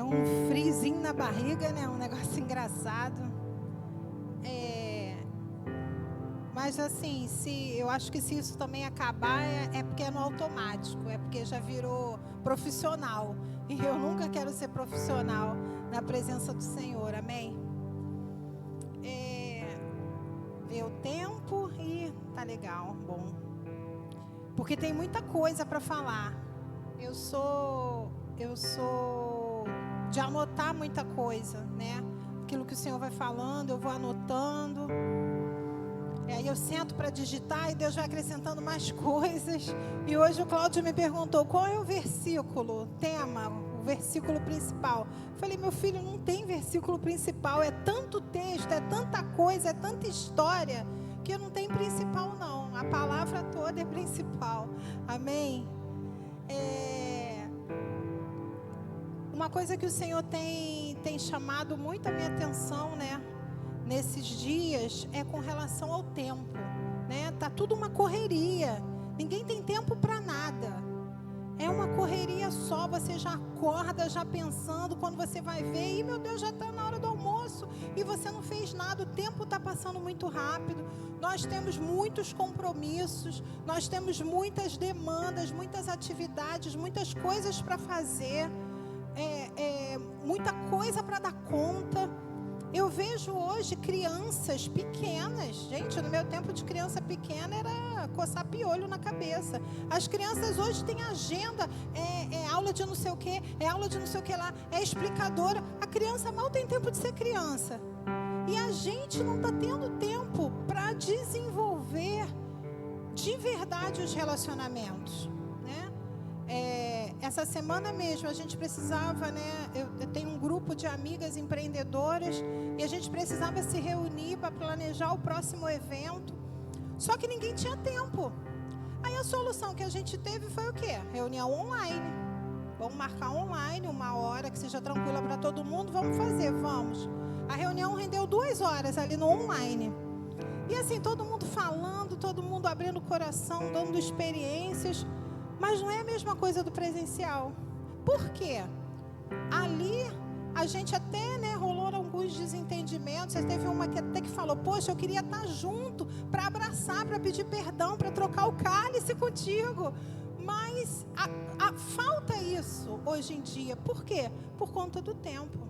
um friozinho na barriga, né? Um negócio engraçado. Mas assim, eu acho que se isso também acabar, é porque é no automático, é porque já virou profissional. E eu nunca quero ser profissional na presença do Senhor, amém? Ver o tempo e tá legal, bom. Porque tem muita coisa para falar. Eu sou de anotar muita coisa, né? Aquilo que o Senhor vai falando, eu vou anotando. Aí eu sento para digitar e Deus vai acrescentando mais coisas. E hoje o Cláudio me perguntou qual é o versículo, tema, o versículo principal. Eu falei, meu filho, não tem versículo principal. É tanto texto, é tanta coisa, é tanta história, que não tem principal não. A palavra toda é principal. Amém? Uma coisa que o Senhor tem chamado muito a minha atenção, né? Nesses dias, é com relação ao tempo, né? Tá tudo uma correria, ninguém tem tempo para nada, é uma correria só, você já acorda já pensando, quando você vai ver, e meu Deus, já está na hora do almoço, e você não fez nada, o tempo está passando muito rápido, nós temos muitos compromissos, nós temos muitas demandas, muitas atividades, muitas coisas para fazer, muita coisa para dar conta. Eu vejo hoje crianças pequenas. Gente, no meu tempo de criança pequena era coçar piolho na cabeça. As crianças hoje têm agenda, é aula de não sei o que, é aula de não sei o que lá, é explicadora. A criança mal tem tempo de ser criança. E a gente não está tendo tempo para desenvolver de verdade os relacionamentos, né? Essa semana mesmo a gente precisava, né? Eu tenho um grupo de amigas empreendedoras e a gente precisava se reunir para planejar o próximo evento. Só que ninguém tinha tempo. Aí a solução que a gente teve foi o quê? Reunião online. Vamos marcar online, 1 hora que seja tranquila para todo mundo. Vamos fazer, vamos. A reunião rendeu 2 horas ali no online. E assim, todo mundo falando, todo mundo abrindo o coração, dando experiências. Mas não é a mesma coisa do presencial. Por quê? Ali a gente até, né, rolou alguns desentendimentos. Você teve uma que até que falou, poxa, eu queria estar junto para abraçar, para pedir perdão, para trocar o cálice contigo. Mas falta isso hoje em dia. Por quê? Por conta do tempo.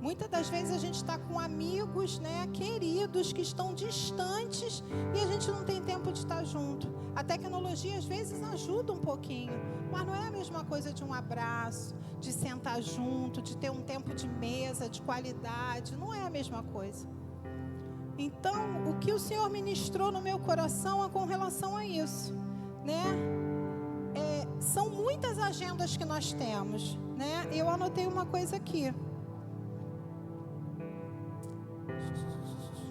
Muitas das vezes a gente está com amigos, né, queridos, que estão distantes e a gente não tem tempo de estar junto. A tecnologia às vezes ajuda um pouquinho, mas não é a mesma coisa de um abraço, de sentar junto, de ter um tempo de mesa, de qualidade. Não é a mesma coisa. Então, o que o Senhor ministrou no meu coração é com relação a isso, né? São muitas agendas que nós temos, né? Eu anotei uma coisa aqui.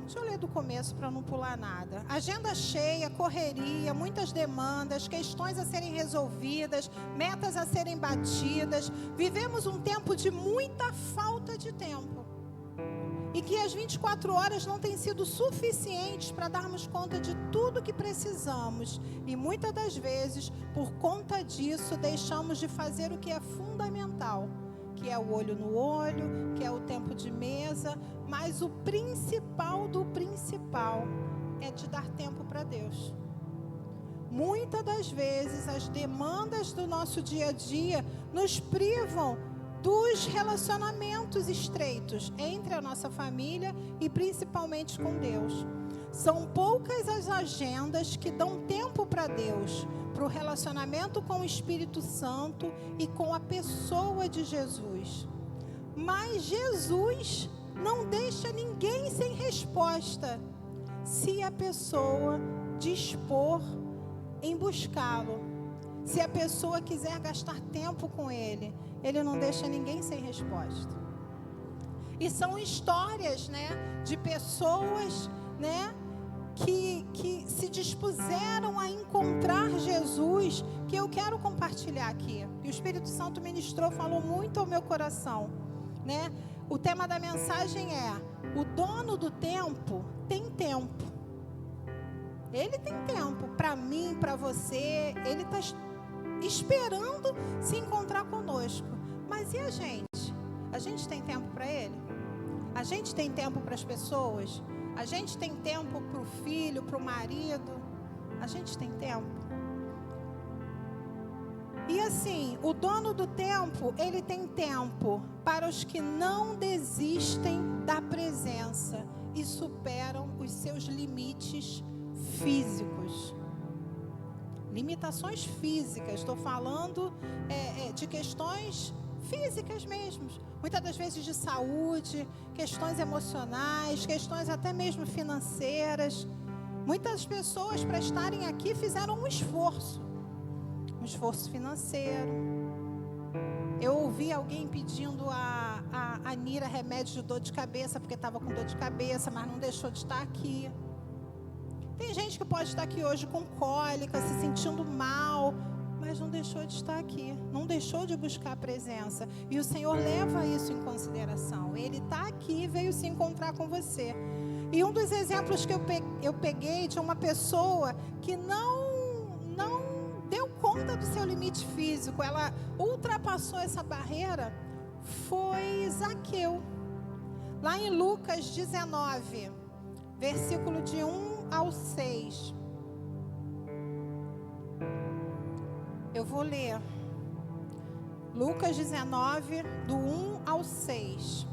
Deixa eu ler do começo para não pular nada. Agenda cheia, correria, muitas demandas, questões a serem resolvidas, metas a serem batidas. Vivemos um tempo de muita falta de tempo. E que as 24 horas não têm sido suficientes para darmos conta de tudo que precisamos. E muitas das vezes, por conta disso, deixamos de fazer o que é fundamental, que é o olho no olho, que é o tempo de mesa, mas o principal do principal é de dar tempo para Deus. Muitas das vezes as demandas do nosso dia a dia nos privam dos relacionamentos estreitos entre a nossa família e principalmente com Deus. São poucas as agendas que dão tempo para Deus, para o relacionamento com o Espírito Santo e com a pessoa de Jesus. Mas Jesus não deixa ninguém sem resposta, se a pessoa dispor em buscá-lo. Se a pessoa quiser gastar tempo com Ele, Ele não deixa ninguém sem resposta. E são histórias, né, de pessoas, né, que se dispuseram a encontrar Jesus, que eu quero compartilhar aqui. E o Espírito Santo ministrou, falou muito ao meu coração, né? O tema da mensagem é: o dono do tempo tem tempo. Ele tem tempo para mim, para você. Ele está esperando se encontrar conosco. Mas e a gente? A gente tem tempo para Ele? A gente tem tempo para as pessoas? A gente tem tempo para o filho, para o marido? A gente tem tempo? E assim, o dono do tempo, ele tem tempo para os que não desistem da presença e superam os seus limites físicos. Limitações físicas, estou falando de questões físicas mesmo. Muitas das vezes de saúde, questões emocionais, questões até mesmo financeiras. Muitas pessoas para estarem aqui fizeram um esforço financeiro. Eu ouvi alguém pedindo a Nira remédio de dor de cabeça, porque estava com dor de cabeça, mas não deixou de estar aqui. Tem gente que pode estar aqui hoje com cólica, se sentindo mal, mas não deixou de estar aqui, não deixou de buscar a presença. E o Senhor leva isso em consideração. Ele está aqui e veio se encontrar com você. E um dos exemplos que eu peguei de uma pessoa que não deu conta do seu limite físico, ela ultrapassou essa barreira, foi Zaqueu. Lá em Lucas 19, versículo de 1 ao 6. Eu vou ler. Lucas 19, do 1 ao 6.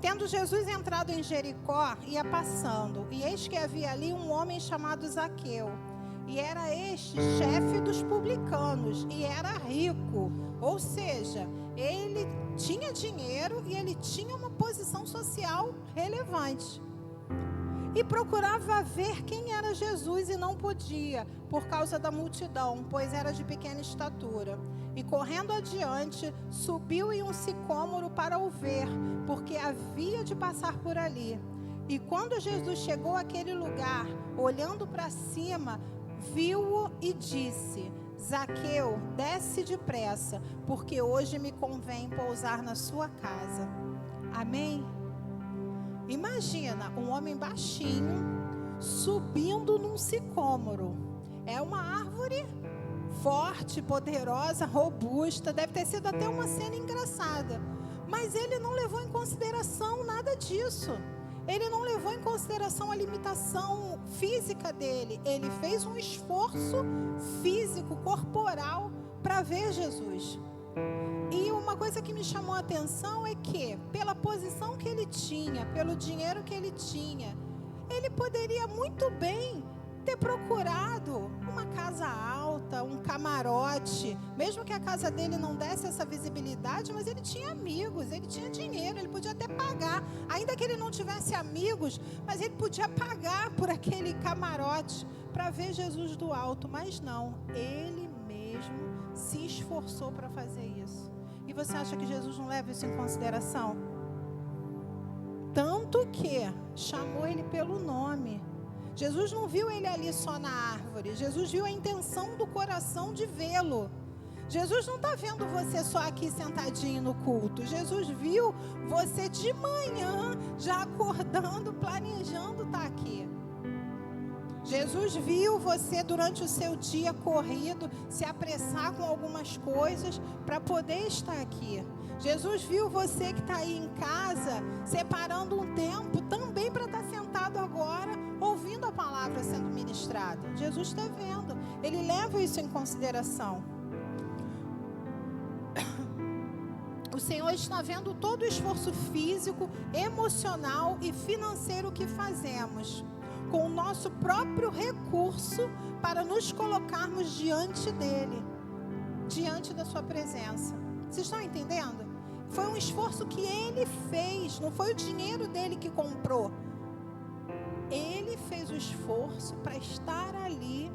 Tendo Jesus entrado em Jericó, ia passando, e eis que havia ali um homem chamado Zaqueu. E era este chefe dos publicanos, e era rico. Ou seja, ele tinha dinheiro e ele tinha uma posição social relevante. E procurava ver quem era Jesus e não podia, por causa da multidão, pois era de pequena estatura. E correndo adiante, subiu em um sicômoro para o ver, porque havia de passar por ali. E quando Jesus chegou àquele lugar, olhando para cima, viu-o e disse: Zaqueu, desce depressa, porque hoje me convém pousar na sua casa. Amém? Imagina um homem baixinho subindo num sicômoro. É uma árvore forte, poderosa, robusta. Deve ter sido até uma cena engraçada. Mas ele não levou em consideração nada disso. Ele não levou em consideração a limitação física dele. Ele fez um esforço físico, corporal, para ver Jesus. E uma coisa que me chamou a atenção é que, pela posição que ele tinha, pelo dinheiro que ele tinha, ele poderia muito bem ter procurado uma casa alta, um camarote, mesmo que a casa dele não desse essa visibilidade, mas ele tinha amigos, ele tinha dinheiro, ele podia até pagar, ainda que ele não tivesse amigos, mas ele podia pagar por aquele camarote para ver Jesus do alto, mas não, ele mesmo se esforçou para fazer isso. E você acha que Jesus não leva isso em consideração? Tanto que chamou ele pelo nome. Jesus não viu ele ali só na árvore. Jesus viu a intenção do coração de vê-lo. Jesus não está vendo você só aqui sentadinho no culto. Jesus viu você de manhã, já acordando, planejando estar aqui. Jesus viu você durante o seu dia corrido, se apressar com algumas coisas para poder estar aqui. Jesus viu você que está aí em casa, separando um tempo também para estar sentado agora, ouvindo a palavra sendo ministrada. Jesus está vendo, Ele leva isso em consideração. O Senhor está vendo todo o esforço físico, emocional e financeiro que fazemos, com o nosso próprio recurso, para nos colocarmos diante dEle, diante da sua presença. Vocês estão entendendo? Foi um esforço que Ele fez, não foi o dinheiro dele que comprou. Ele fez o esforço para estar ali,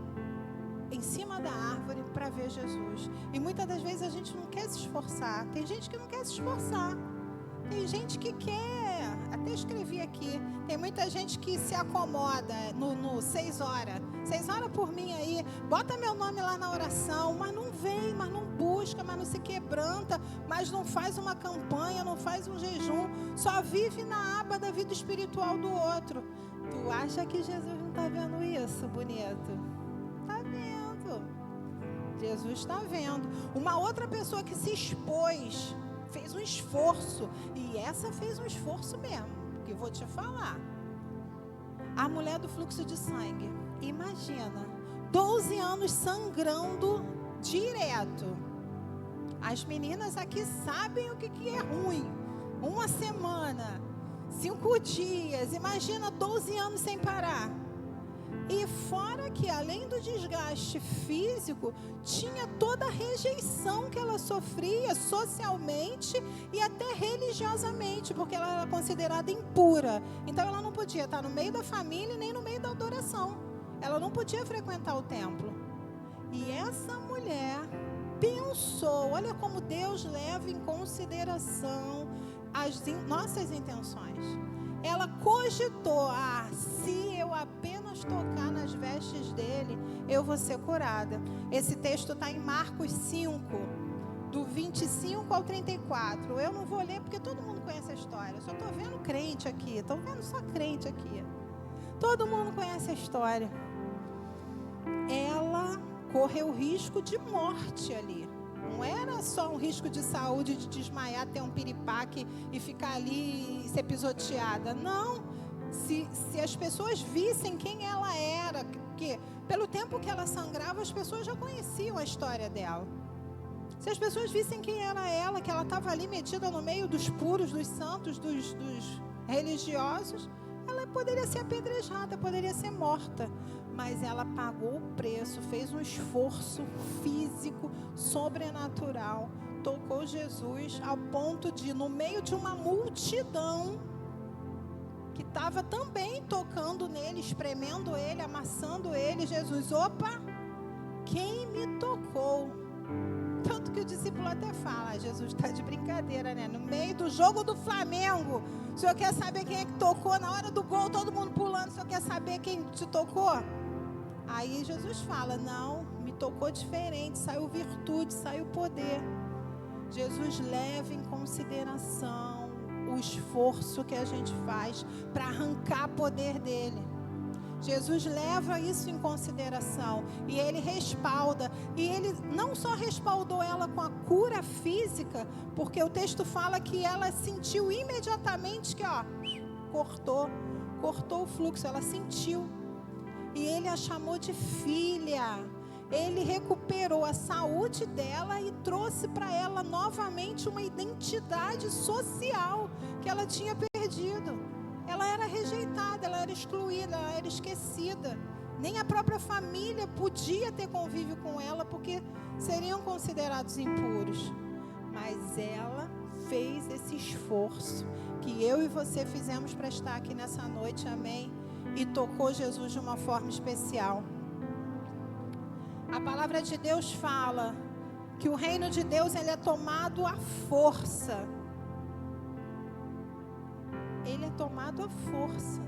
em cima da árvore, para ver Jesus. E muitas das vezes a gente não quer se esforçar. Tem gente que não quer se esforçar. Tem gente que quer, até escrevi aqui, tem muita gente que se acomoda no 6 horas. 6 horas por mim aí, bota meu nome lá na oração, mas não vem, mas não busca, mas não se quebranta, mas não faz uma campanha, não faz um jejum, só vive na aba da vida espiritual do outro. Tu acha que Jesus não está vendo isso, bonito? Está vendo. Jesus está vendo. Uma outra pessoa que se expôs fez um esforço. E essa fez um esforço mesmo, que eu vou te falar. A mulher do fluxo de sangue, imagina, 12 anos sangrando direto. As meninas aqui sabem o que é ruim. Uma semana, 5 dias, imagina 12 anos sem parar. E fora que, além do desgaste físico, tinha toda a rejeição que ela sofria socialmente e até religiosamente, porque ela era considerada impura. Então ela não podia estar no meio da família nem no meio da adoração. Ela não podia frequentar o templo. E essa mulher pensou, olha como Deus leva em consideração as nossas intenções. Ela cogitou, se eu apenas tocar nas vestes dele, eu vou ser curada. Esse texto está em Marcos 5, do 25 ao 34. Eu não vou ler porque todo mundo conhece a história. Eu só estou vendo crente aqui, estou vendo só crente aqui. Todo mundo conhece a história. Ela correu risco de morte ali. Não era só um risco de saúde, de desmaiar, ter um piripaque e ficar ali e ser pisoteada. Não. Se as pessoas vissem quem ela era, porque pelo tempo que ela sangrava, as pessoas já conheciam a história dela. Se as pessoas vissem quem era ela, que ela estava ali metida no meio dos puros, dos santos, dos religiosos, ela poderia ser apedrejada, poderia ser morta. Mas ela pagou o preço, fez um esforço físico, sobrenatural, tocou Jesus ao ponto de, no meio de uma multidão que estava também tocando nele, espremendo ele, amassando ele, Jesus, opa, quem me tocou? Tanto que o discípulo até fala, Jesus está de brincadeira, né? No meio do jogo do Flamengo, o senhor quer saber quem é que tocou? Na hora do gol, todo mundo pulando, o senhor quer saber quem te tocou? Aí Jesus fala, não, me tocou diferente, saiu virtude, saiu poder. Jesus leva em consideração o esforço que a gente faz para arrancar poder dele. Jesus leva isso em consideração e ele respalda. E ele não só respaldou ela com a cura física, porque o texto fala que ela sentiu imediatamente que cortou o fluxo, ela sentiu. E ele a chamou de filha. Ele recuperou a saúde dela e trouxe para ela novamente uma identidade social que ela tinha perdido. Ela era rejeitada, ela era excluída, ela era esquecida. Nem a própria família podia ter convívio com ela porque seriam considerados impuros. Mas ela fez esse esforço que eu e você fizemos para estar aqui nessa noite, amém? E tocou Jesus de uma forma especial. A palavra de Deus fala que o reino de Deus ele é tomado à força. Ele é tomado à força.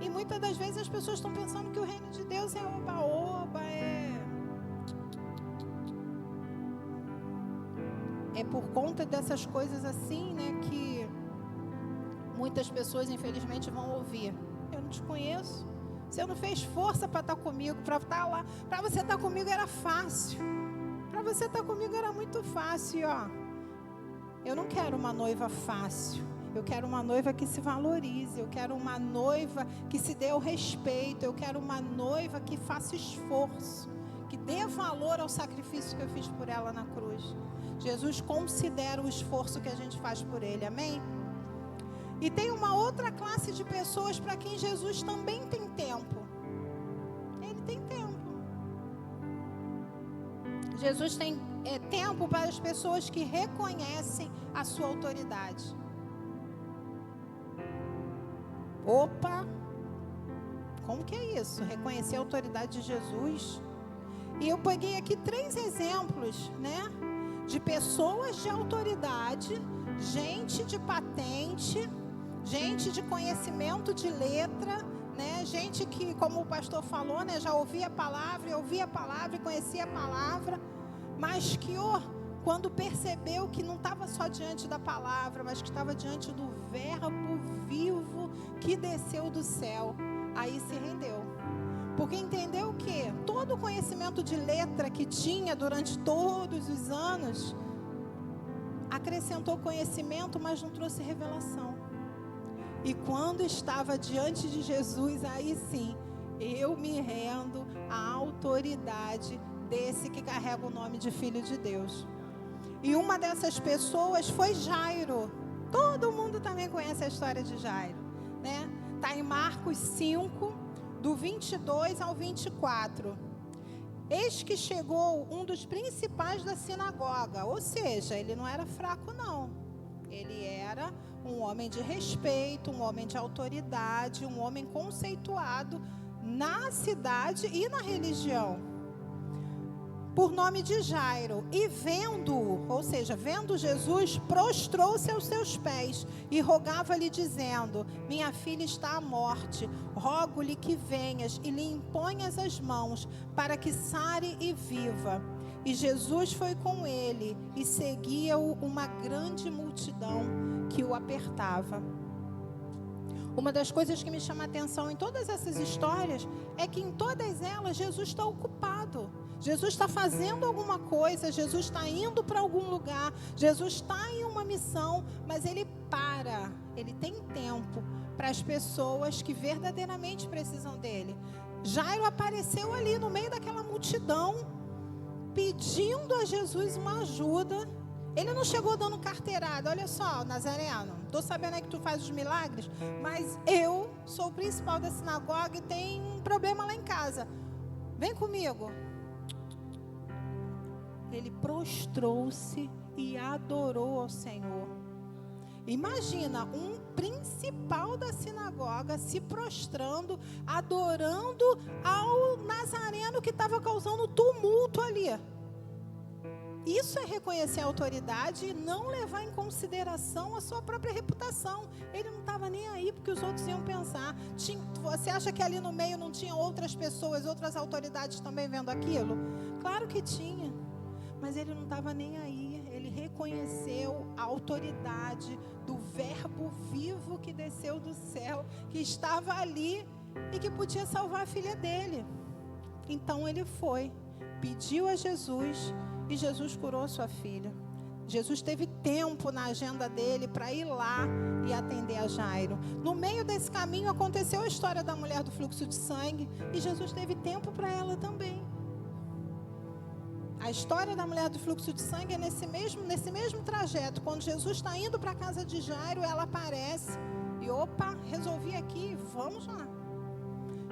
E muitas das vezes as pessoas estão pensando que o reino de Deus é oba-oba, é por conta dessas coisas assim, né, que muitas pessoas infelizmente vão ouvir. Eu não te conheço. Você não fez força para estar comigo, para estar lá. Para você estar comigo era fácil. Para você estar comigo era muito fácil, ó. Eu não quero uma noiva fácil. Eu quero uma noiva que se valorize. Eu quero uma noiva que se dê o respeito. Eu quero uma noiva que faça esforço, que dê valor ao sacrifício que eu fiz por ela na cruz. Jesus considera o esforço que a gente faz por ele, amém? E tem uma outra classe de pessoas para quem Jesus também tem tempo. Ele tem tempo. Jesus tem tempo para as pessoas que reconhecem a sua autoridade. Opa! Como que é isso? Reconhecer a autoridade de Jesus? E eu peguei aqui 3 exemplos, né? De pessoas de autoridade, gente de patente, gente de conhecimento de letra, né? Gente que, como o pastor falou, né? Já ouvia a palavra e conhecia a palavra, mas que, quando percebeu que não estava só diante da palavra, mas que estava diante do verbo vivo que desceu do céu, aí se rendeu. Porque entendeu que todo o conhecimento de letra que tinha durante todos os anos acrescentou conhecimento, mas não trouxe revelação. E quando estava diante de Jesus, aí sim, eu me rendo à autoridade desse que carrega o nome de Filho de Deus. E uma dessas pessoas foi Jairo. Todo mundo também conhece a história de Jairo, né? Está em Marcos 5, do 22 ao 24. Eis que chegou um dos principais da sinagoga, ou seja, ele não era fraco não. Ele era um homem de respeito, um homem de autoridade, um homem conceituado na cidade e na religião, por nome de Jairo, e vendo-o, ou seja, vendo Jesus, prostrou-se aos seus pés e rogava-lhe dizendo: minha filha está à morte, rogo-lhe que venhas e lhe imponhas as mãos para que sare e viva. E Jesus foi com ele e seguia-o uma grande multidão que o apertava. Uma das coisas que me chama a atenção em todas essas histórias é que em todas elas Jesus está ocupado. Jesus está fazendo alguma coisa, Jesus está indo para algum lugar, Jesus está em uma missão, mas ele para, ele tem tempo para as pessoas que verdadeiramente precisam dele. Jairo apareceu ali no meio daquela multidão, pedindo a Jesus uma ajuda. Ele não chegou dando carteirada: olha só, Nazareno, estou sabendo aí que tu faz os milagres, mas eu sou o principal da sinagoga e tem um problema lá em casa, vem comigo. Ele prostrou-se e adorou ao Senhor. Imagina um principal da sinagoga se prostrando, adorando ao Nazareno que estava causando tumulto ali. Isso é reconhecer a autoridade e não levar em consideração a sua própria reputação. Ele não estava nem aí porque os outros iam pensar. Você acha que ali no meio não tinha outras pessoas, outras autoridades também vendo aquilo? Claro que tinha. Mas ele não estava nem aí. Ele reconheceu a autoridade do verbo vivo que desceu do céu, que estava ali e que podia salvar a filha dele. Então ele foi, pediu a Jesus e Jesus curou sua filha. Jesus teve tempo na agenda dele para ir lá e atender a Jairo. No meio desse caminho aconteceu a história da mulher do fluxo de sangue e Jesus teve tempo para ela também. A história da mulher do fluxo de sangue é nesse mesmo trajeto. Quando Jesus está indo para a casa de Jairo, ela aparece. E opa, resolvi aqui, vamos lá.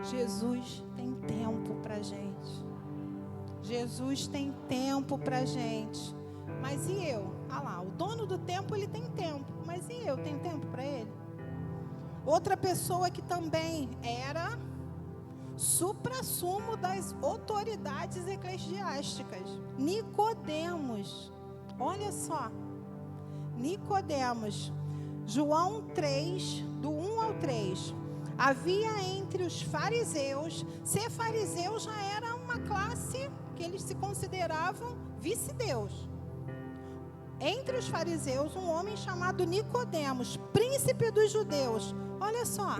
Jesus tem tempo para a gente. Jesus tem tempo para a gente. Mas e eu? Ah lá, o dono do tempo, ele tem tempo. Mas e eu, tenho tempo para ele? Outra pessoa que também era suprassumo das autoridades eclesiásticas, Nicodemos. Olha só, Nicodemos, João 3, do 1 ao 3. Havia entre os fariseus, ser fariseu já era uma classe que eles se consideravam vice-deus. Entre os fariseus, um homem chamado Nicodemos, príncipe dos judeus. Olha só,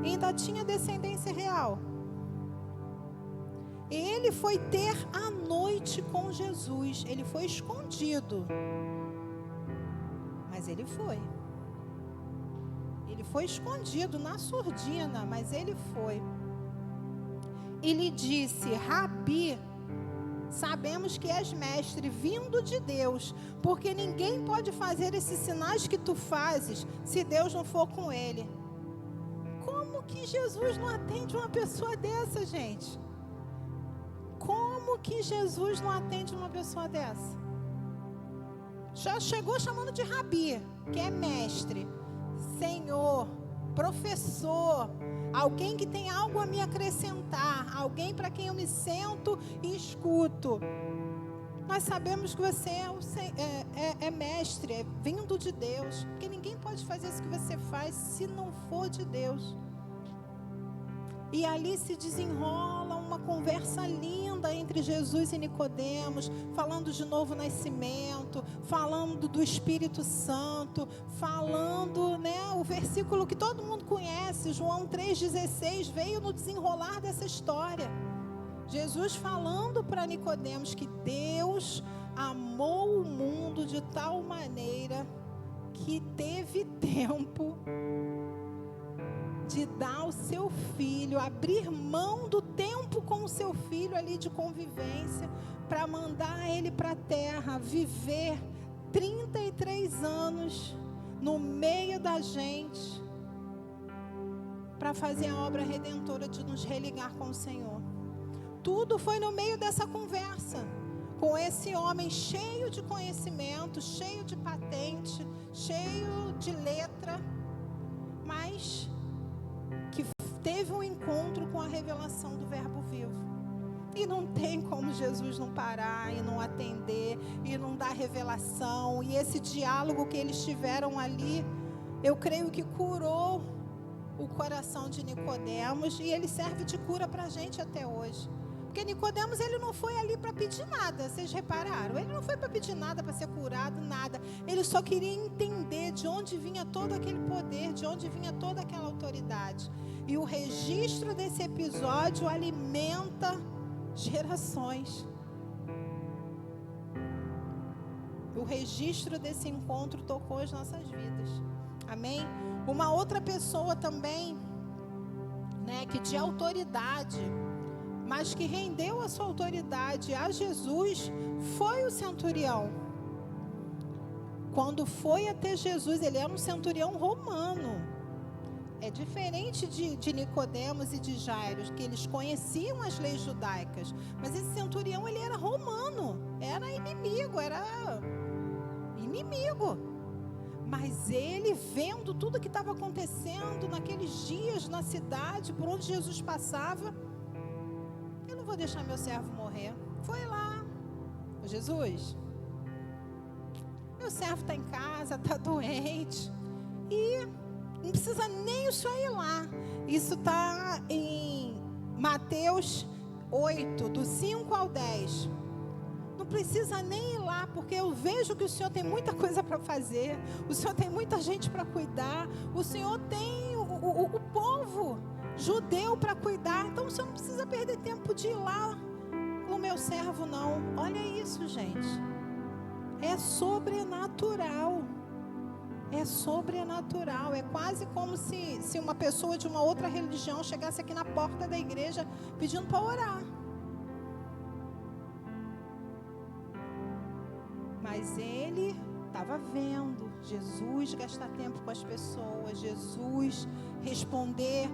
ainda tinha descendência real. Ele foi ter a noite com Jesus. Ele foi escondido, mas ele foi. Ele foi escondido na surdina, mas ele foi. E lhe disse: Rabi, sabemos que és mestre vindo de Deus, porque ninguém pode fazer esses sinais que tu fazes se Deus não for com ele. Como que Jesus não atende uma pessoa dessa, gente? Como que Jesus não atende uma pessoa dessa? Já chegou chamando de Rabi, que é mestre, Senhor, professor, alguém que tem algo a me acrescentar, alguém para quem eu me sento e escuto. Nós sabemos que você é mestre, é vindo de Deus, porque ninguém pode fazer isso que você faz se não for de Deus. E ali se desenrola uma conversa linda entre Jesus e Nicodemos, falando de novo nascimento, falando do Espírito Santo, falando, o versículo que todo mundo conhece, João 3,16, veio no desenrolar dessa história. Jesus falando para Nicodemos que Deus amou o mundo de tal maneira que teve tempo de dar o seu filho, abrir mão do tempo com o seu filho ali de convivência, para mandar ele para a terra, viver 33 anos no meio da gente, para fazer a obra redentora de nos religar com o Senhor. Tudo foi no meio dessa conversa, com esse homem cheio de conhecimento, cheio de patente, cheio de letra, mas que teve um encontro com a revelação do Verbo vivo. E não tem como Jesus não parar e não atender e não dar revelação. E esse diálogo que eles tiveram ali, eu creio que curou o coração de Nicodemos, e ele serve de cura para a gente até hoje. Porque Nicodemos, ele não foi ali para pedir nada, vocês repararam? Ele não foi para pedir nada, para ser curado, nada. Ele só queria entender de onde vinha todo aquele poder, de onde vinha toda aquela autoridade. E o registro desse episódio alimenta gerações. O registro desse encontro tocou as nossas vidas. Amém? Uma outra pessoa também, né, que de autoridade, mas que rendeu a sua autoridade a Jesus, foi o centurião. Quando foi até Jesus, ele era um centurião romano. É diferente de Nicodemos e de Jairo, que eles conheciam as leis judaicas. Mas esse centurião, ele era romano, era inimigo. Mas ele, vendo tudo que estava acontecendo naqueles dias na cidade, por onde Jesus passava, eu não vou deixar meu servo morrer. Foi lá: Jesus, meu servo está em casa, está doente, e não precisa nem o senhor ir lá. Isso está em Mateus 8, do 5 ao 10. Não precisa nem ir lá, porque eu vejo que o Senhor tem muita coisa para fazer, o Senhor tem muita gente para cuidar, o Senhor tem o povo judeu para cuidar, então o Senhor não precisa perder tempo de ir lá com o meu servo, não. Olha isso, gente, é sobrenatural. É sobrenatural, é quase como se uma pessoa de uma outra religião chegasse aqui na porta da igreja pedindo para orar. Mas ele estava vendo Jesus gastar tempo com as pessoas, Jesus responder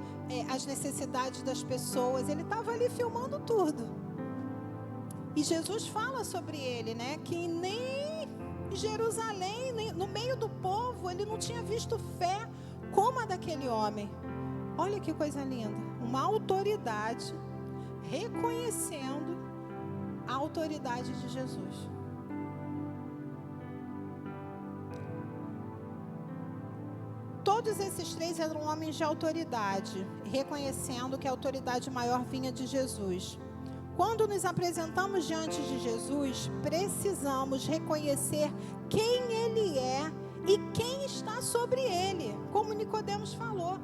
às necessidades das pessoas. Ele estava ali filmando tudo. E Jesus fala sobre ele, né? Que nem em Jerusalém, nem no meio do povo, ele não tinha visto fé como a daquele homem. Olha que coisa linda. Uma autoridade reconhecendo a autoridade de Jesus. Todos esses três eram homens de autoridade, reconhecendo que a autoridade maior vinha de Jesus. Quando nos apresentamos diante de Jesus, precisamos reconhecer quem Ele é e quem está sobre Ele. Como Nicodemos falou,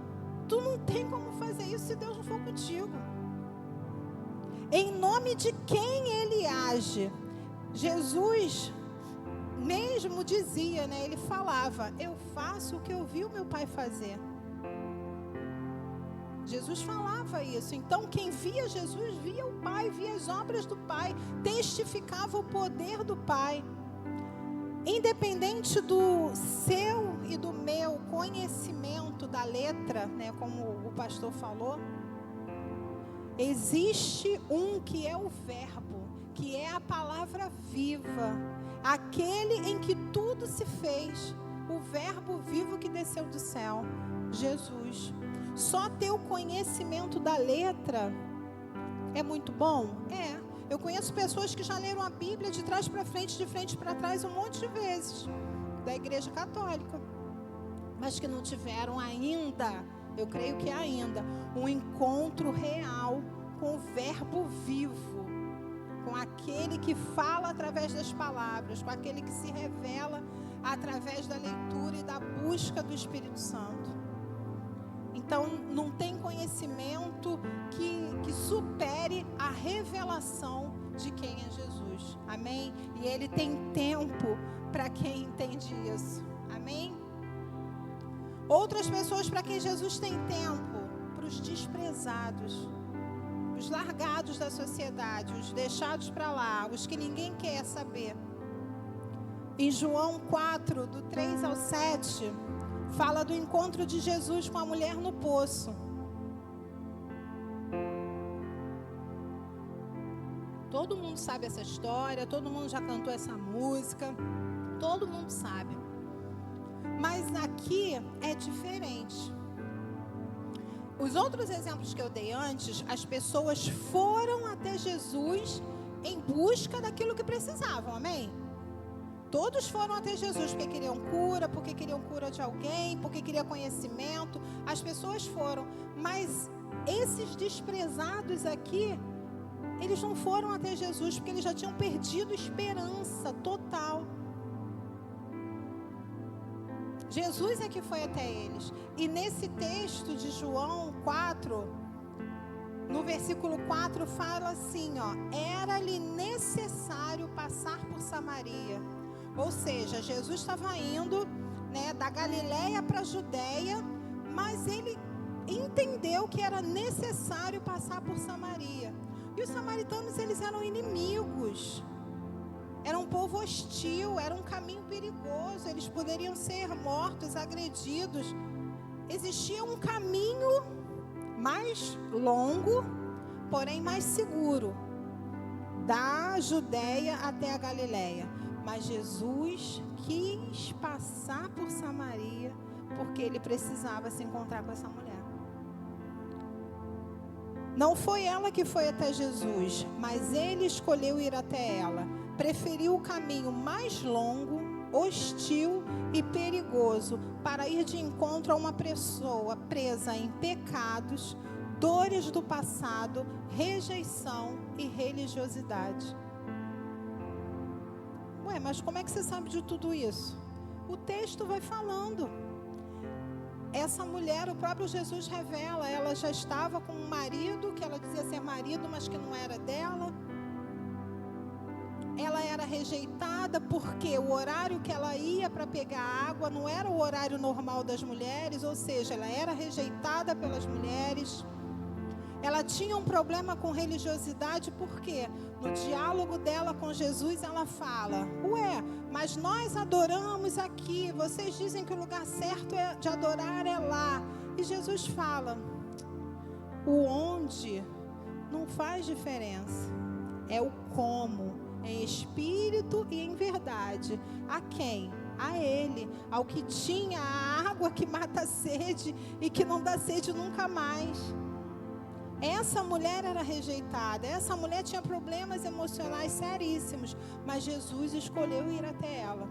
tu não tem como fazer isso se Deus não for contigo. Em nome de quem Ele age. Jesus mesmo dizia, né? Ele falava: eu faço o que eu vi o meu Pai fazer. Jesus falava isso. Então quem via Jesus via o Pai, via as obras do Pai, testificava o poder do Pai. Independente do seu e do meu conhecimento da letra, né, como o pastor falou, existe um que é o Verbo, que é a palavra viva, aquele em que tudo se fez, o Verbo vivo que desceu do céu, Jesus. Só ter o conhecimento da letra é muito bom? É. Eu conheço pessoas que já leram a Bíblia de trás para frente, de frente para trás, um monte de vezes, da Igreja Católica, mas que não tiveram ainda, eu creio que ainda, um encontro real com o Verbo vivo, com aquele que fala através das palavras, com aquele que se revela através da leitura e da busca do Espírito Santo. Então, não tem conhecimento que supere a revelação de quem é Jesus. Amém? E Ele tem tempo para quem entende isso. Amém? Outras pessoas para quem Jesus tem tempo, para os desprezados, os largados da sociedade, os deixados para lá, os que ninguém quer saber. Em João 4, do 3 ao 7, fala do encontro de Jesus com a mulher no poço. Todo mundo sabe essa história, todo mundo já cantou essa música, todo mundo sabe. Mas aqui é diferente. Os outros exemplos que eu dei antes, as pessoas foram até Jesus em busca daquilo que precisavam, amém? Todos foram até Jesus porque queriam cura de alguém, porque queriam conhecimento. As pessoas foram, mas esses desprezados aqui, eles não foram até Jesus porque eles já tinham perdido esperança total. Jesus é que foi até eles. E nesse texto de João 4, no versículo 4, fala assim, ó: era-lhe necessário passar por Samaria. Ou seja, Jesus estava indo, né, da Galileia para a Judeia, mas ele entendeu que era necessário passar por Samaria. E os samaritanos, eles eram inimigos. Era um povo hostil, era um caminho perigoso, eles poderiam ser mortos, agredidos. Existia um caminho mais longo, porém mais seguro, da Judeia até a Galileia. Mas Jesus quis passar por Samaria, porque ele precisava se encontrar com essa mulher. Não foi ela que foi até Jesus, mas ele escolheu ir até ela. Preferiu o caminho mais longo, hostil e perigoso para ir de encontro a uma pessoa presa em pecados, dores do passado, rejeição e religiosidade. Ué, mas como é que você sabe de tudo isso? O texto vai falando. Essa mulher, o próprio Jesus revela, ela já estava com um marido, que ela dizia ser marido, mas que não era dela. Ela era rejeitada porque o horário que ela ia para pegar água não era o horário normal das mulheres, ou seja, ela era rejeitada pelas mulheres. Ela tinha um problema com religiosidade porque no diálogo dela com Jesus ela fala: ué, mas nós adoramos aqui, vocês dizem que o lugar certo de adorar é lá. E Jesus fala: o onde não faz diferença, é o como. Em espírito e em verdade. A quem? A Ele, ao que tinha a água que mata a sede e que não dá sede nunca mais. Essa mulher era rejeitada, essa mulher tinha problemas emocionais seríssimos, mas Jesus escolheu ir até ela,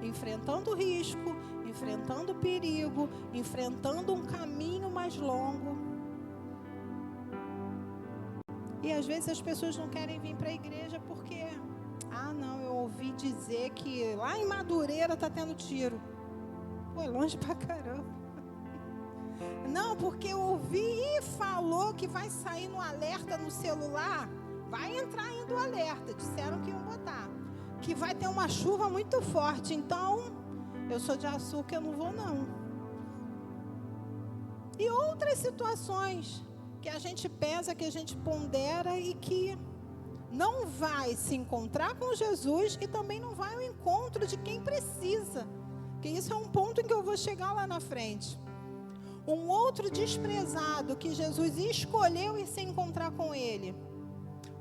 enfrentando o risco, enfrentando o perigo, enfrentando um caminho mais longo. E às vezes as pessoas não querem vir para a igreja porque... ah, não, eu ouvi dizer que lá em Madureira está tendo tiro. Pô, é longe pra caramba. Não, porque eu ouvi e falou que vai sair no alerta no celular. Vai entrar ainda o alerta, disseram que iam botar. Que vai ter uma chuva muito forte, então eu sou de Açúcar, eu não vou não. E outras situações que a gente pensa, que a gente pondera e que... não vai se encontrar com Jesus e também não vai ao encontro de quem precisa. Que isso é um ponto em que eu vou chegar lá na frente. Um outro desprezado que Jesus escolheu ir se encontrar com ele.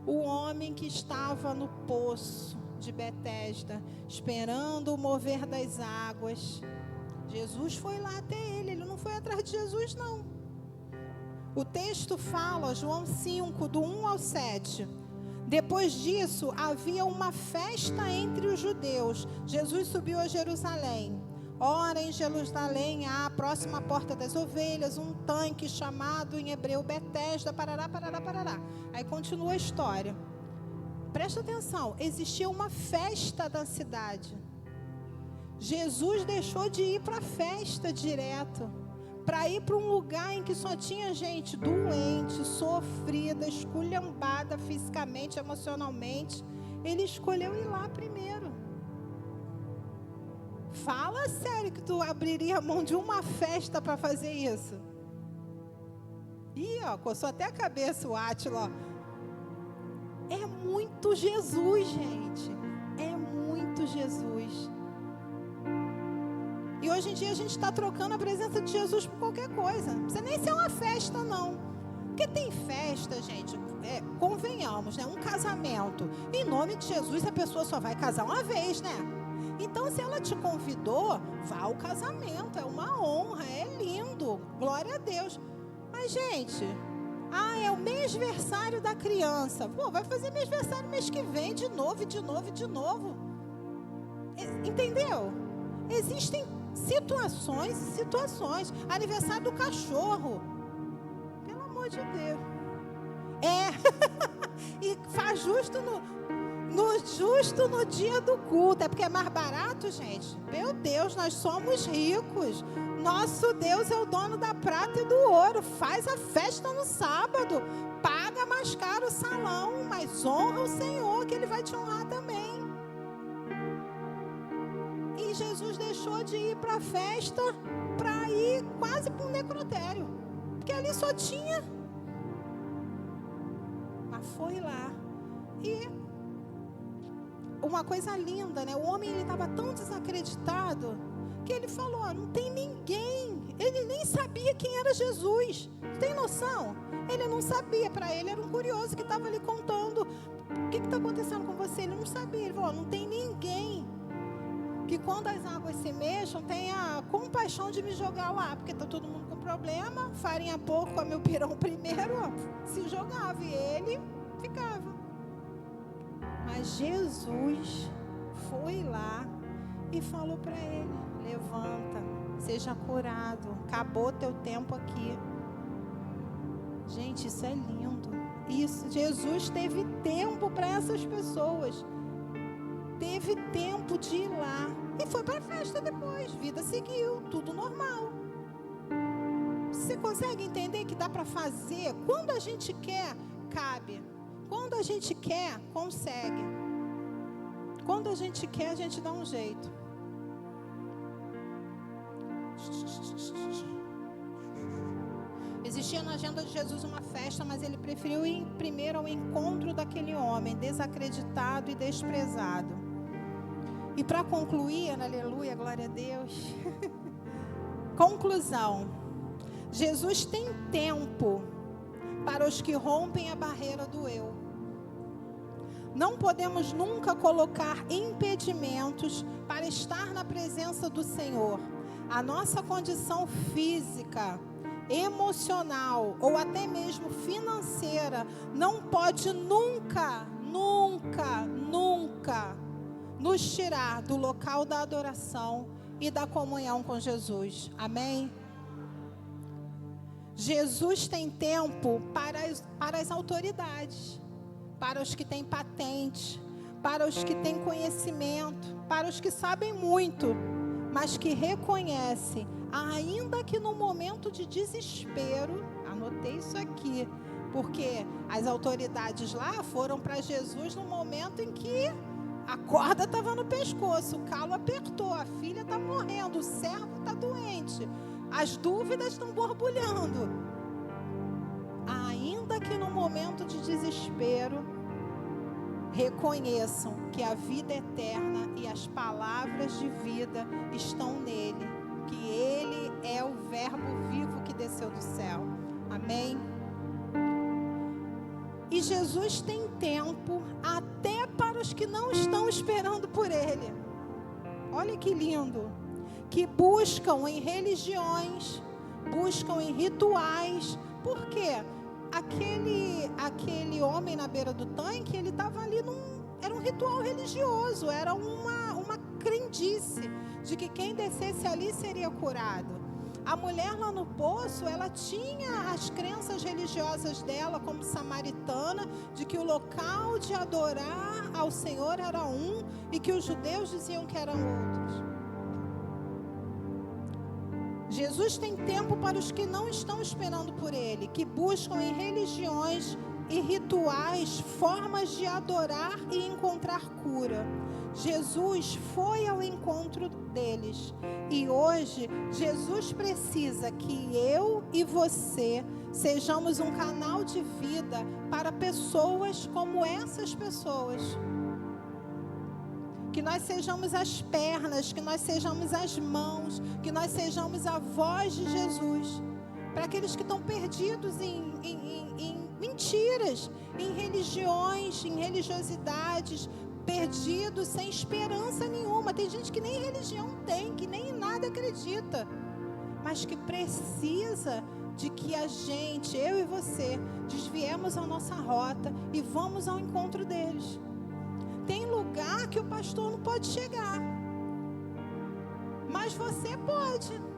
O homem que estava no poço de Betesda, esperando o mover das águas. Jesus foi lá até ele não foi atrás de Jesus não. O texto fala, João 5, do 1 ao 7... Depois disso, havia uma festa entre os judeus. Jesus subiu a Jerusalém. Ora, em Jerusalém há a próxima porta das ovelhas, um tanque chamado em hebreu Betesda, parará, parará, parará. Aí continua a história. Presta atenção, existia uma festa da cidade. Jesus deixou de ir para a festa direto, para ir para um lugar em que só tinha gente doente, sofrida, esculhambada fisicamente, emocionalmente. Ele escolheu ir lá primeiro. Fala sério que tu abriria a mão de uma festa para fazer isso? Ih, ó, coçou até a cabeça o Átila, ó. É muito Jesus, gente. É muito Jesus. E hoje em dia a gente está trocando a presença de Jesus por qualquer coisa. Não precisa nem ser uma festa, não. Porque tem festa, gente, convenhamos, né? Um casamento. Em nome de Jesus, a pessoa só vai casar uma vez, né? Então, se ela te convidou, vá ao casamento. É uma honra, é lindo. Glória a Deus. Mas, gente, é o mêsversário da criança. Pô, vai fazer mêsversário mês que vem, de novo, de novo, de novo. Entendeu? Existem situações e situações. Aniversário do cachorro. Pelo amor de Deus. E faz justo no dia do culto. É porque é mais barato, gente. Meu Deus, nós somos ricos. Nosso Deus é o dono da prata e do ouro. Faz a festa no sábado. Paga mais caro o salão. Mas honra o Senhor, que Ele vai te honrar também. E Jesus deixou de ir para a festa para ir quase para um necrotério. Porque ali só tinha. Mas foi lá. E uma coisa linda, né? O homem estava tão desacreditado que ele falou, não tem ninguém. Ele nem sabia quem era Jesus. Tem noção? Ele não sabia. Para ele era um curioso que estava ali contando. O que está acontecendo com você? Ele não sabia. Ele falou, não tem ninguém que quando as águas se mexam tenha compaixão de me jogar lá. Porque está todo mundo com problema. Farinha pouco, come o pirão primeiro. Se jogava e ele ficava. Mas Jesus foi lá e falou para ele, levanta, seja curado, acabou teu tempo aqui. Gente, isso é lindo. Isso, Jesus teve tempo para essas pessoas. Teve tempo de ir lá. E foi para a festa depois. Vida seguiu, tudo normal. Você consegue entender que dá para fazer? Quando a gente quer, cabe. Quando a gente quer, consegue. Quando a gente quer, a gente dá um jeito. Existia na agenda de Jesus uma festa, mas ele preferiu ir primeiro ao encontro daquele homem desacreditado e desprezado. E para concluir, aleluia, glória a Deus. Conclusão. Jesus tem tempo para os que rompem a barreira do eu. Não podemos nunca colocar impedimentos para estar na presença do Senhor. A nossa condição física, emocional ou até mesmo financeira não pode nunca nos tirar do local da adoração e da comunhão com Jesus. Amém? Jesus tem tempo para as autoridades, para os que têm patente, para os que têm conhecimento, para os que sabem muito, mas que reconhecem, ainda que no momento de desespero, anotei isso aqui, porque as autoridades lá foram para Jesus no momento em que a corda estava no pescoço, o calo apertou, a filha está morrendo, o servo está doente, as dúvidas estão borbulhando. Ainda que no momento de desespero, reconheçam que a vida eterna e as palavras de vida estão nele, que ele é o verbo vivo que desceu do céu. Amém? E Jesus tem tempo até para os que não estão esperando por ele. Olha que lindo. Que buscam em religiões, buscam em rituais. Por quê? Aquele homem na beira do tanque, ele estava ali era um ritual religioso, era uma crendice de que quem descesse ali seria curado. A mulher lá no poço, ela tinha as crenças religiosas dela como samaritana, de que o local de adorar ao Senhor era um e que os judeus diziam que eram outros. Jesus tem tempo para os que não estão esperando por Ele, que buscam em religiões e rituais formas de adorar e encontrar cura. Jesus foi ao encontro deles. E hoje, Jesus precisa que eu e você sejamos um canal de vida para pessoas como essas pessoas. Que nós sejamos as pernas, que nós sejamos as mãos, que nós sejamos a voz de Jesus. Para aqueles que estão perdidos em mentiras, em religiões, em religiosidades, perdidos, sem esperança nenhuma. Tem gente que nem religião tem, que nem em nada acredita, mas que precisa de que a gente, eu e você, desviemos a nossa rota e vamos ao encontro deles. Tem lugar que o pastor não pode chegar, mas você pode.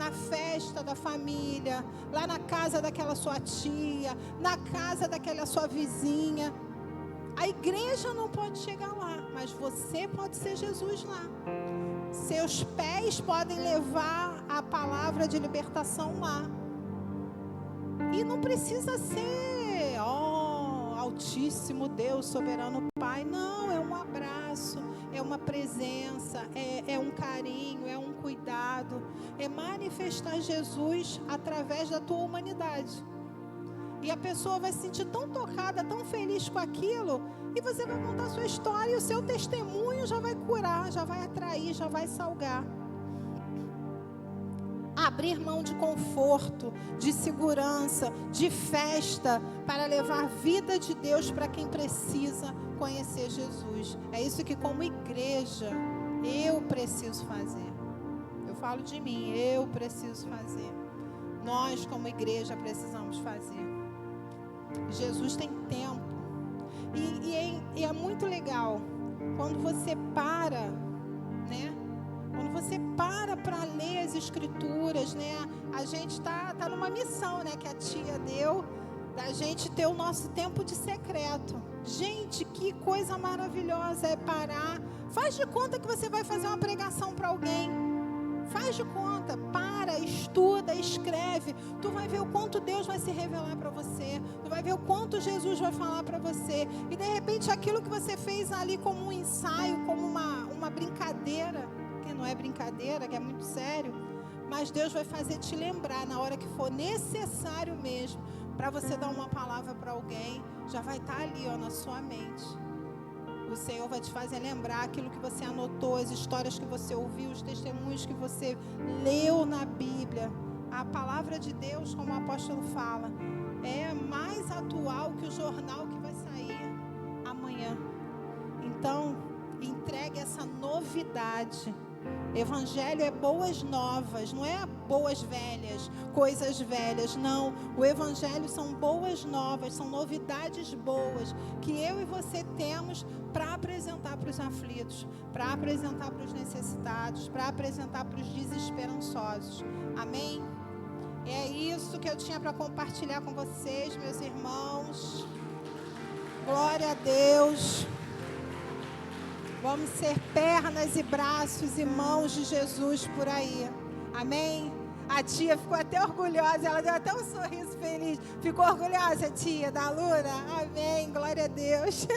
Na festa da família, lá na casa daquela sua tia, na casa daquela sua vizinha. A igreja não pode chegar lá, mas você pode ser Jesus lá. Seus pés podem levar a palavra de libertação lá. E não precisa ser, Altíssimo Deus, soberano Pai. Não, é um abraço, é uma presença, é um carinho, é um cuidado. É manifestar Jesus através da tua humanidade. E a pessoa vai se sentir tão tocada, tão feliz com aquilo, e você vai contar a sua história e o seu testemunho já vai curar, já vai atrair, já vai salgar. Abrir mão de conforto, de segurança, de festa, para levar a vida de Deus para quem precisa conhecer Jesus. É isso que, como igreja, eu preciso fazer. Eu falo de mim, eu preciso fazer. Nós, como igreja, precisamos fazer. Jesus tem tempo. E é muito legal quando você para, né? Quando você para ler as escrituras, né? A gente tá numa missão, né? Que a tia deu, da gente ter o nosso tempo de secreto. Gente, que coisa maravilhosa é parar. Faz de conta que você vai fazer uma pregação para alguém. Faz de conta, para, estuda, escreve. Tu vai ver o quanto Deus vai se revelar para você. Tu vai ver o quanto Jesus vai falar para você. E de repente aquilo que você fez ali como um ensaio, como uma brincadeira, que não é brincadeira, que é muito sério, mas Deus vai fazer te lembrar na hora que for necessário mesmo, para você dar uma palavra para alguém, já vai estar ali, na sua mente. O Senhor vai te fazer lembrar aquilo que você anotou, as histórias que você ouviu, os testemunhos que você leu na Bíblia. A palavra de Deus, como o apóstolo fala, é mais atual que o jornal que vai sair amanhã. Então, entregue essa novidade. Evangelho é boas novas, não é boas velhas, coisas velhas, não. O Evangelho são boas novas, são novidades boas que eu e você temos para apresentar para os aflitos, para apresentar para os necessitados, para apresentar para os desesperançosos. Amém? É isso que eu tinha para compartilhar com vocês, meus irmãos. Glória a Deus. Vamos ser pernas e braços e mãos de Jesus por aí. Amém? A tia ficou até orgulhosa, ela deu até um sorriso feliz. Ficou orgulhosa, tia, da Luna? Amém, glória a Deus.